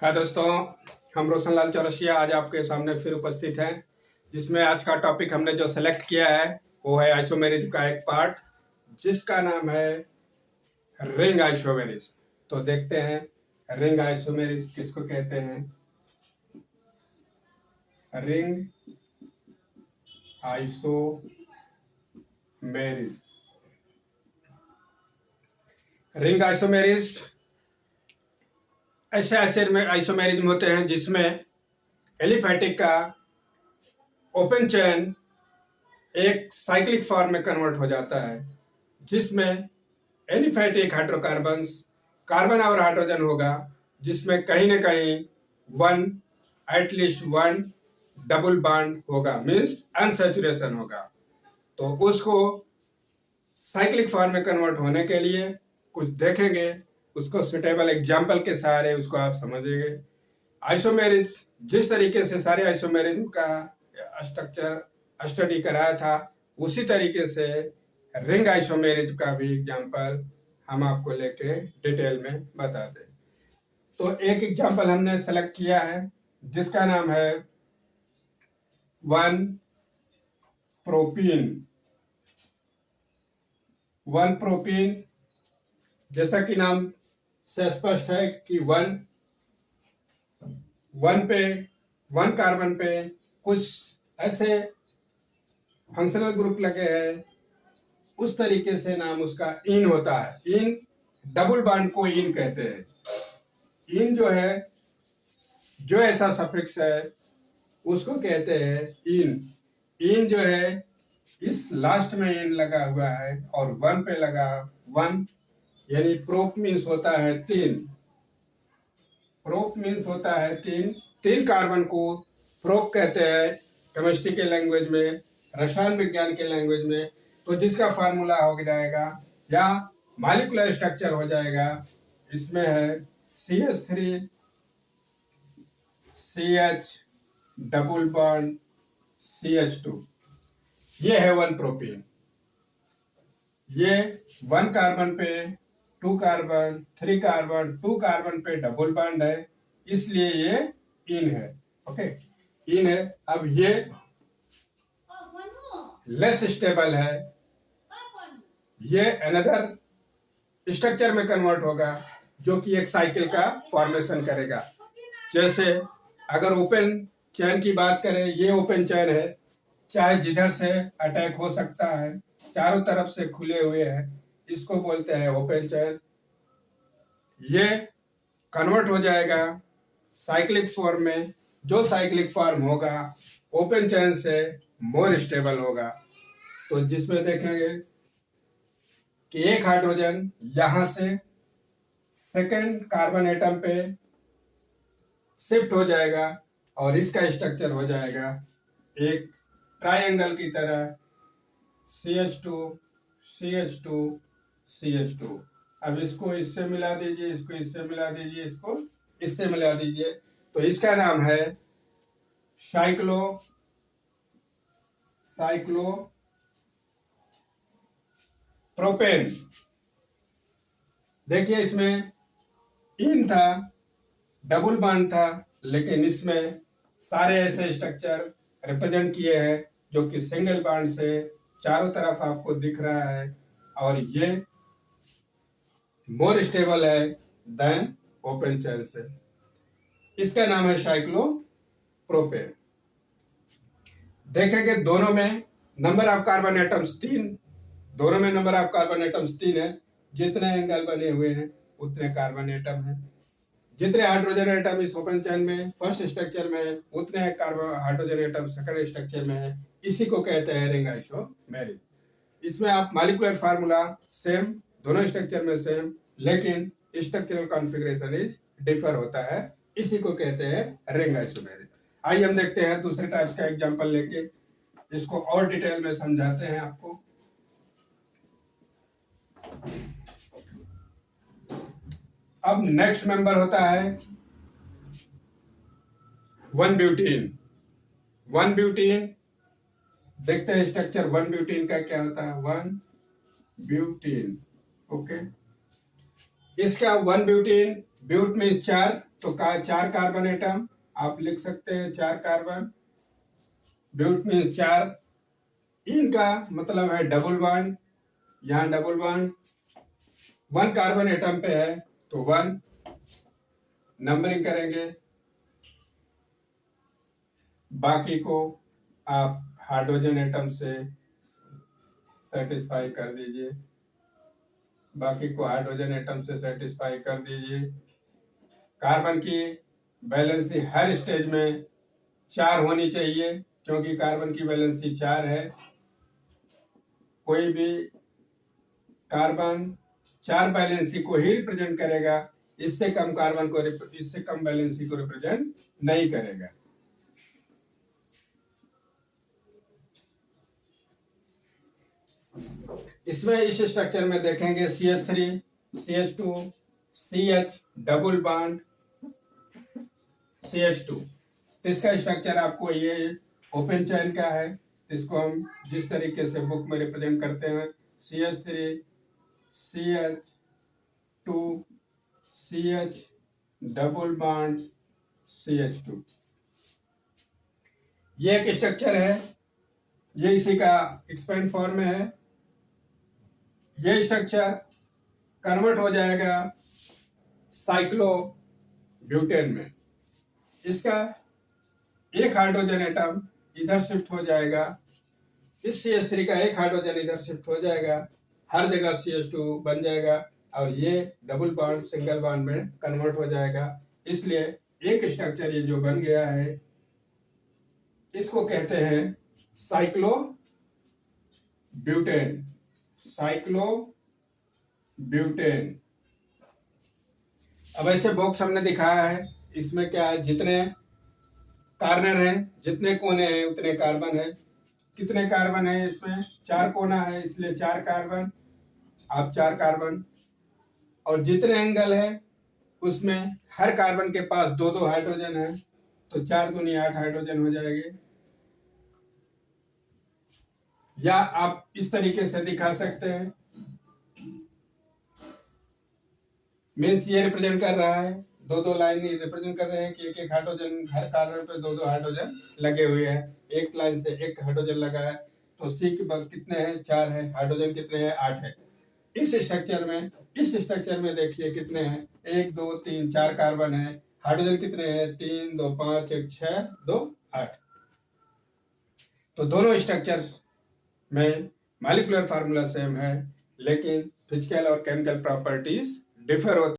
हाँ दोस्तों, हम रोशन लाल चौरसिया आज आपके सामने फिर उपस्थित हैं, जिसमें आज का टॉपिक हमने जो सेलेक्ट किया है वो है आइसोमेरिज्म का एक पार्ट, जिसका नाम है रिंग आइसोमेरिज्म। तो देखते हैं रिंग आइसोमेरिज्म किसको कहते हैं। रिंग आइसोमेरिज्म, रिंग आइसोमेरिज्म ऐसे आइसोमेरिज्म होते हैं जिसमें एलिफैटिक का ओपन चेन एक साइक्लिक फॉर्म में कन्वर्ट हो जाता है, जिसमें एलिफैटिक हाइड्रोकार्बन्स कार्बन और हाइड्रोजन होगा, जिसमें कहीं न कहीं एटलीस्ट वन डबल बॉन्ड होगा, मीन्स अनसैचुरेशन होगा। तो उसको साइक्लिक फॉर्म में कन्वर्ट होने के लिए कुछ देखेंगे, उसको सुटेबल एग्जाम्पल के सहारे उसको आप समझेंगे। आइसोमेरिज्म जिस तरीके से सारे आइसोमेरिज्म का स्ट्रक्चर स्टडी कराया था, उसी तरीके से रिंग आइसोमेरिज्म का भी एग्जाम्पल हम आपको लेके डिटेल में बता दें। तो एक एग्जाम्पल हमने सेलेक्ट किया है जिसका नाम है 1-प्रोपीन। 1-प्रोपीन, जैसा कि नाम से स्पष्ट है कि वन कार्बन पे कुछ ऐसे फंक्शनल ग्रुप लगे हैं, उस तरीके से नाम उसका इन होता है। इन डबल बॉन्ड को इन कहते हैं। इन जो है, जो ऐसा सफिक्स है उसको कहते हैं इन। इन जो है, इस लास्ट में इन लगा हुआ है और वन पे लगा वन, यानी प्रोप मीन्स होता है 3। प्रोप मीन्स होता है 3 कार्बन को प्रोप कहते हैं केमिस्ट्री के लैंग्वेज में, रसायन विज्ञान के लैंग्वेज में। तो जिसका फार्मूला हो जाएगा या मॉलिक्यूलर स्ट्रक्चर हो जाएगा, इसमें है CH3 CH double bond CH2। ये है 1-प्रोपीन। ये 1 कार्बन पे 2 कार्बन 3 कार्बन 2 कार्बन पे डबल बॉन्ड है, इसलिए ये इन है। ओके, इन है। अब ये लेस स्टेबल है, ये अनदर स्ट्रक्चर में कन्वर्ट होगा जो कि एक साइकिल का फॉर्मेशन करेगा। जैसे अगर ओपन चैन की बात करें, ये ओपन चैन है, चाहे जिधर से अटैक हो सकता है, चारों तरफ से खुले हुए हैं, इसको बोलते हैं ओपन चैन। ये कन्वर्ट हो जाएगा साइक्लिक फॉर्म में, जो साइक्लिक फॉर्म होगा ओपन चैन से मोर स्टेबल होगा। तो जिसमें देखेंगे कि एक हाइड्रोजन यहां से सेकेंड कार्बन एटम पे शिफ्ट हो जाएगा और इसका स्ट्रक्चर हो जाएगा एक ट्रायंगल की तरह, CH2 CH2 CH2। अब इसको इससे मिला दीजिए, इसको इससे मिला दीजिए, इसको इससे मिला दीजिए, तो इसका नाम है साइक्लोप्रोपेन। देखिए, इसमें इन था, डबल बॉन्ड था, लेकिन इसमें सारे ऐसे स्ट्रक्चर रिप्रेजेंट किए हैं जो कि सिंगल बॉन्ड से चारों तरफ आपको दिख रहा है, और ये मोर स्टेबल है देन ओपन चेन से। इसका नाम है साइक्लोप्रोपेन। देखेंगे दोनों में नंबर ऑफ कार्बन एटम्स 3, दोनों में नंबर ऑफ कार्बन एटम्स 3 है। जितने एंगल बने हुए हैं उतने कार्बन एटम हैं। जितने हाइड्रोजन एटम इस ओपन चेन में फर्स्ट स्ट्रक्चर में है, उतने carbon hydrogen atom second structure में है। इसी को कहते हैं रिंग आइसोमेरिज्म। इसमें आप मॉलिक्यूलर फार्मूला सेम, दोनों स्ट्रक्चर में सेम, लेकिन स्ट्रक्चरल कॉन्फ़िगरेशन इज डिफर होता है। इसी को कहते हैं रिंग आइसोमेरिज्म। आइए हम देखते हैं दूसरे टाइप्स का एग्जांपल लेके, इसको और डिटेल में समझाते हैं आपको। अब नेक्स्ट मेंबर होता है 1-ब्यूटीन। 1-ब्यूटीन, देखते हैं स्ट्रक्चर 1-ब्यूटीन का क्या होता है। 1-ब्यूटीन, ओके। इसका 1 ब्यूटेन, ब्यूट में 4, तो 4 कार्बन एटम आप लिख सकते हैं, 4 कार्बन, ब्यूट में 4, इनका मतलब है डबल बॉन्ड, यहाँ डबल बॉन्ड 1 कार्बन एटम पे है तो 1 नंबरिंग करेंगे, बाकी को आप हाइड्रोजन एटम से सेटिस्फाई कर दीजिए, बाकी को हाइड्रोजन एटम से सेटिस्फाई कर दीजिए। कार्बन की वैलेंसी हर स्टेज में 4 होनी चाहिए, क्योंकि कार्बन की वैलेंसी 4 है। कोई भी कार्बन 4 वैलेंसी को ही रिप्रेजेंट करेगा, इससे कम कार्बन को, इससे कम वैलेंसी को रिप्रेजेंट नहीं करेगा। इसमें इस स्ट्रक्चर में देखेंगे CH3, CH2, CH double bond CH2। तो इसका स्ट्रक्चर आपको ये ओपन चेन का है, इसको हम जिस तरीके से बुक में रिप्रेजेंट करते हैं CH3, CH2, CH double bond CH2, ये एक स्ट्रक्चर है, ये इसी का एक्सपेंड फॉर्म में है। ये स्ट्रक्चर कन्वर्ट हो जाएगा साइक्लोब्यूटेन में, इसका एक हाइड्रोजन एटम इधर शिफ्ट हो जाएगा, इस CH3 का एक हाइड्रोजन इधर शिफ्ट हो जाएगा, हर जगह CH2 बन जाएगा और ये डबल बॉन्ड सिंगल बॉन्ड में कन्वर्ट हो जाएगा। इसलिए एक स्ट्रक्चर ये जो बन गया है इसको कहते हैं साइक्लोब्यूटेन, साइक्लोब्यूटेन। अब ऐसे बॉक्स हमने दिखाया है, इसमें क्या है, जितने कार्नर हैं, जितने कोने हैं उतने कार्बन है। कितने कार्बन है इसमें, 4 कोना है, इसलिए 4 कार्बन, आप 4 कार्बन, और जितने एंगल है उसमें हर कार्बन के पास 2-2 हाइड्रोजन है, तो 4 दूनी 8 हाइड्रोजन हो जाएंगे। या आप इस तरीके से दिखा सकते हैं, मीन्स ये रिप्रेजेंट कर रहा है, 2-2 लाइन रिप्रेजेंट कर रहे हैं कि एक हाइड्रोजन, हर कार्बन पे 2-2 हाइड्रोजन लगे हुए हैं, एक लाइन से एक हाइड्रोजन लगा है, तो सी के पास कितने हैं, 4 है, हाइड्रोजन कितने हैं, 8 है। इस स्ट्रक्चर में देखिए कितने हैं, 1 2 3 4 कार्बन है, हाइड्रोजन कितने हैं, 3 2 5 1 6 2 8। तो दोनों स्ट्रक्चर्स में मॉलिक्यूलर फार्मूला सेम है, लेकिन फिजिकल और केमिकल प्रॉपर्टीज डिफर होती